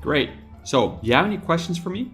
Great. So, you have any questions for me?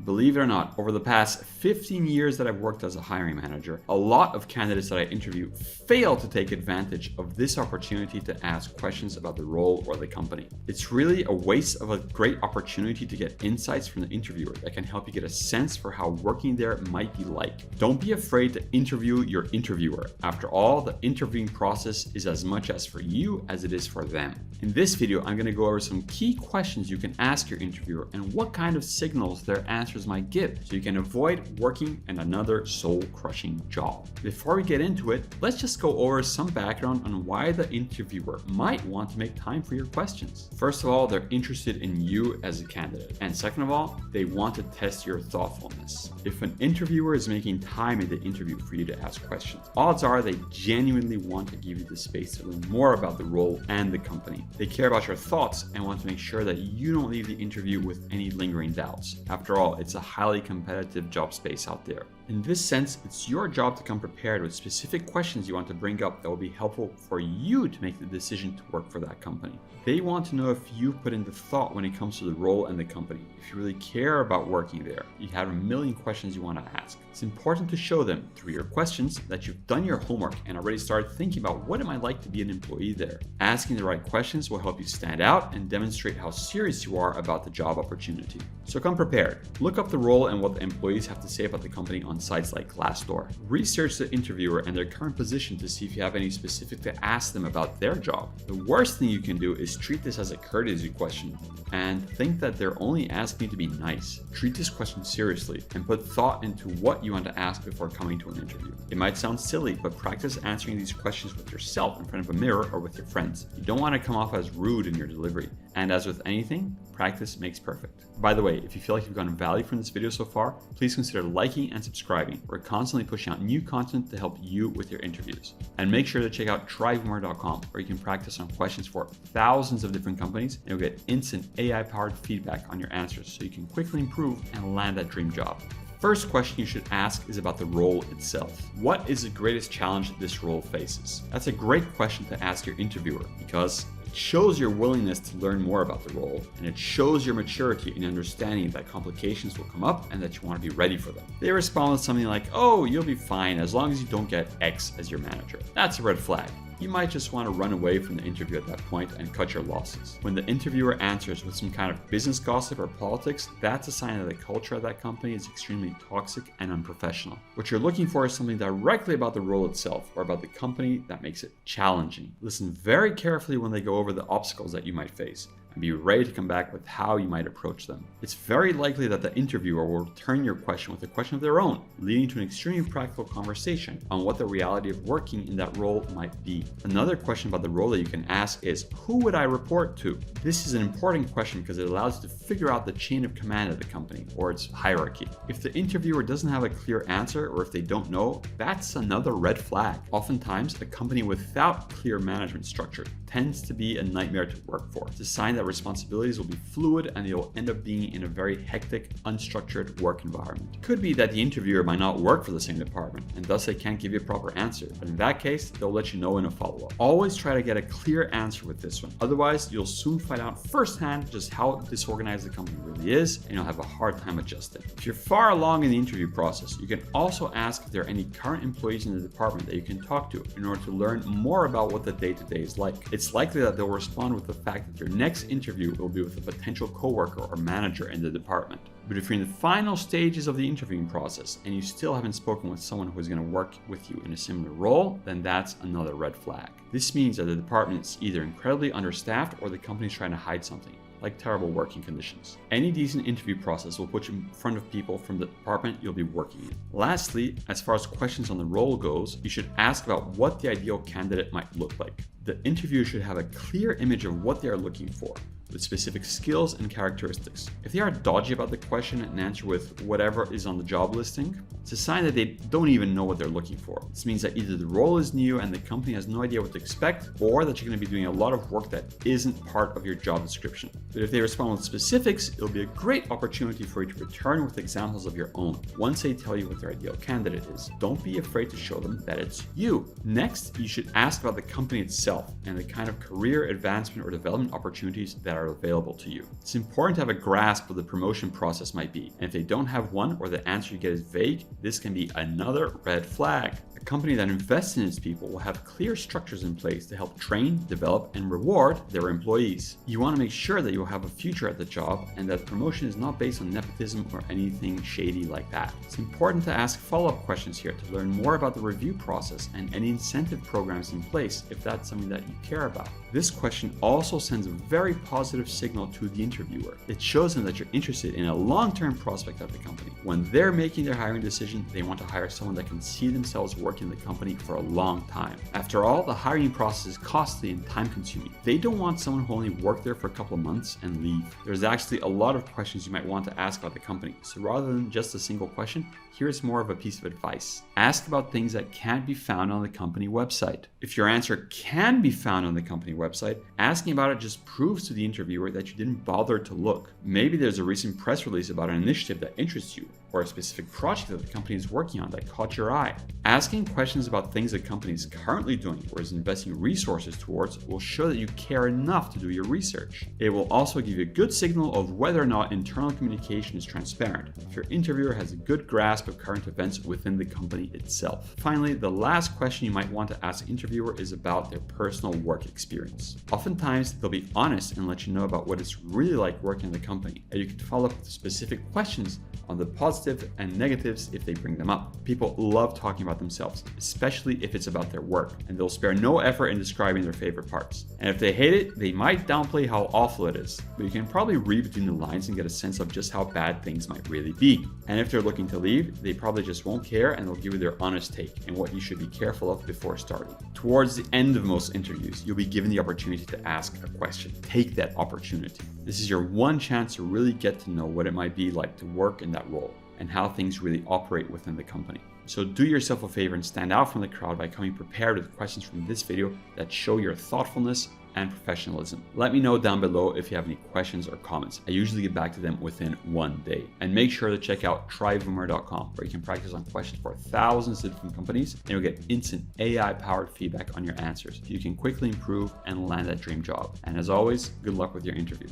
Believe it or not, over the past 15 years that I've worked as a hiring manager, a lot of candidates that I interview fail to take advantage of this opportunity to ask questions about the role or the company. It's really a waste of a great opportunity to get insights from the interviewer that can help you get a sense for how working there might be like. Don't be afraid to interview your interviewer. After all, the interviewing process is as much as for you as it is for them. In this video, I'm going to go over some key questions you can ask your interviewer and what kind of signals their answers might give so you can avoid working in another soul-crushing job. Before we get into it, let's just go over some background on why the interviewer might want to make time for your questions. First of all, they're interested in you as a candidate. And second of all, they want to test your thoughtfulness. If an interviewer is making time in the interview for you to ask questions, odds are they genuinely want to give you the space to learn more about the role and the company. They care about your thoughts and want to make sure that you don't leave the interview with any lingering doubts. After all, it's a highly competitive job space out there. In this sense, it's your job to come prepared with specific questions you want to bring up that will be helpful for you to make the decision to work for that company. They want to know if you've put in the thought when it comes to the role and the company. If you really care about working there, you have a million questions you want to ask. It's important to show them through your questions that you've done your homework and already started thinking about what it might like to be an employee there. Asking the right questions will help you stand out and demonstrate how serious you are about the job opportunity. So come prepared. Look up the role and what the employees have to say about the company on sites like Glassdoor. Research the interviewer and their current position to see if you have any specific to ask them about their job. The worst thing you can do is treat this as a courtesy question and think that they're only asking you to be nice. Treat this question seriously and put thought into what you want to ask before coming to an interview. It might sound silly, but practice answering these questions with yourself in front of a mirror or with your friends. You don't want to come off as rude in your delivery. And as with anything, practice makes perfect. By the way, if you feel like you've gotten value from this video so far, please consider liking and subscribing. We're constantly pushing out new content to help you with your interviews. And make sure to check out tryvoomer.com, where you can practice on questions for thousands of different companies, and you'll get instant AI-powered feedback on your answers so you can quickly improve and land that dream job. First question you should ask is about the role itself. What is the greatest challenge that this role faces? That's a great question to ask your interviewer because it shows your willingness to learn more about the role, and it shows your maturity in understanding that complications will come up and that you want to be ready for them. They respond with something like, "Oh, you'll be fine as long as you don't get X as your manager." That's a red flag. You might just want to run away from the interview at that point and cut your losses. When the interviewer answers with some kind of business gossip or politics, that's a sign that the culture of that company is extremely toxic and unprofessional. What you're looking for is something directly about the role itself or about the company that makes it challenging. Listen very carefully when they go over the obstacles that you might face, and be ready to come back with how you might approach them. It's very likely that the interviewer will return your question with a question of their own, leading to an extremely practical conversation on what the reality of working in that role might be. Another question about the role that you can ask is, who would I report to? This is an important question because it allows you to figure out the chain of command of the company or its hierarchy. If the interviewer doesn't have a clear answer or if they don't know, that's another red flag. Oftentimes, a company without clear management structure tends to be a nightmare to work for. It's a sign that responsibilities will be fluid and you'll end up being in a very hectic, unstructured work environment. It could be that the interviewer might not work for the same department and thus they can't give you a proper answer, but in that case, they'll let you know in a follow-up. Always try to get a clear answer with this one. Otherwise, you'll soon find out firsthand just how disorganized the company really is and you'll have a hard time adjusting. If you're far along in the interview process, you can also ask if there are any current employees in the department that you can talk to in order to learn more about what the day-to-day is like. It's likely that they'll respond with the fact that your next interview will be with a potential coworker or manager in the department. But if you're in the final stages of the interviewing process and you still haven't spoken with someone who is going to work with you in a similar role, then that's another red flag. This means that the department is either incredibly understaffed or the company is trying to hide something, like terrible working conditions. Any decent interview process will put you in front of people from the department you'll be working in. Lastly, as far as questions on the role goes, you should ask about what the ideal candidate might look like. The interviewer should have a clear image of what they are looking for, with specific skills and characteristics. If they are dodgy about the question and answer with whatever is on the job listing, it's a sign that they don't even know what they're looking for. This means that either the role is new and the company has no idea what to expect, or that you're going to be doing a lot of work that isn't part of your job description. But if they respond with specifics, it'll be a great opportunity for you to return with examples of your own. Once they tell you what their ideal candidate is, don't be afraid to show them that it's you. Next, you should ask about the company itself and the kind of career advancement or development opportunities that that are available to you. It's important to have a grasp of the promotion process might be, and if they don't have one or the answer you get is vague, this can be another red flag. A company that invests in its people will have clear structures in place to help train, develop, and reward their employees. You want to make sure that you'll have a future at the job and that promotion is not based on nepotism or anything shady like that. It's important to ask follow-up questions here to learn more about the review process and any incentive programs in place if that's something that you care about. This question also sends a very positive signal to the interviewer. It shows them that you're interested in a long-term prospect at the company. When they're making their hiring decision, they want to hire someone that can see themselves working in the company for a long time. After all, the hiring process is costly and time-consuming. They don't want someone who only worked there for a couple of months and leave. There's actually a lot of questions you might want to ask about the company. So rather than just a single question, here's more of a piece of advice. Ask about things that can't be found on the company website. If your answer can be found on the company website, asking about it just proves to the interviewer that you didn't bother to look. Maybe there's a recent press release about an initiative that interests you, or a specific project that the company is working on that caught your eye. Asking questions about things the company is currently doing or is investing resources towards will show that you care enough to do your research. It will also give you a good signal of whether or not internal communication is transparent, if your interviewer has a good grasp of current events within the company itself. Finally, the last question you might want to ask the interviewer is about their personal work experience. Oftentimes, they'll be honest and let you know about what it's really like working in the company, and you can follow up with specific questions on the positive and negatives if they bring them up. People love talking about themselves, especially if it's about their work, and they'll spare no effort in describing their favorite parts. And if they hate it, they might downplay how awful it is, but you can probably read between the lines and get a sense of just how bad things might really be. And if they're looking to leave, they probably just won't care and they'll give you their honest take and what you should be careful of before starting. Towards the end of most interviews, you'll be given the opportunity to ask a question. Take that opportunity. This is your one chance to really get to know what it might be like to work in that role and how things really operate within the company. So do yourself a favor and stand out from the crowd by coming prepared with questions from this video that show your thoughtfulness and professionalism. Let me know down below if you have any questions or comments. I usually get back to them within one day. And make sure to check out tryvoomer.com, where you can practice on questions for thousands of different companies and you'll get instant AI-powered feedback on your answers so you can quickly improve and land that dream job. And as always, good luck with your interview.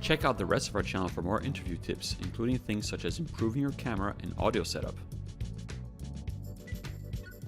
Check out the rest of our channel for more interview tips, including things such as improving your camera and audio setup.